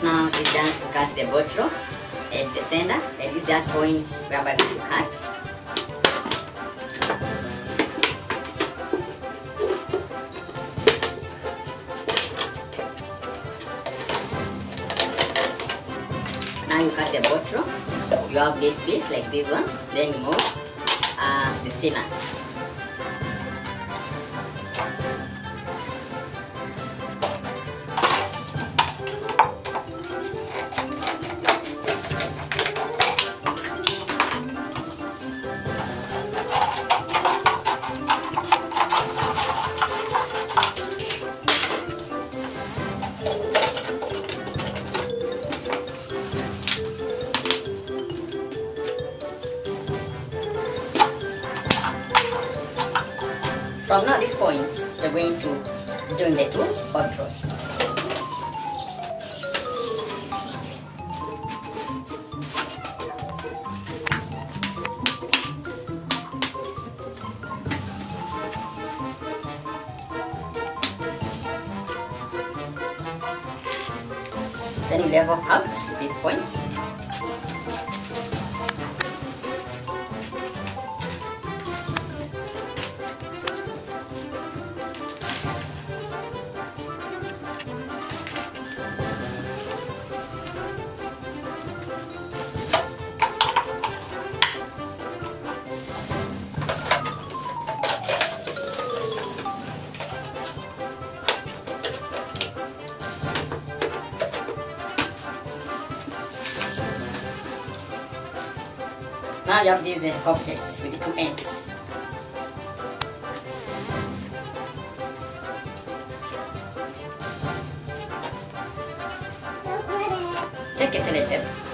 Now it's just to cut the bottle at the center. At this that point whereby we will cut. Now you cut the bottle. You have this piece like this one. Then you move the sealant. From now this point, you're going to join the two bottles. Then you level out this point. Now you have these objects with the two ends. Take a selector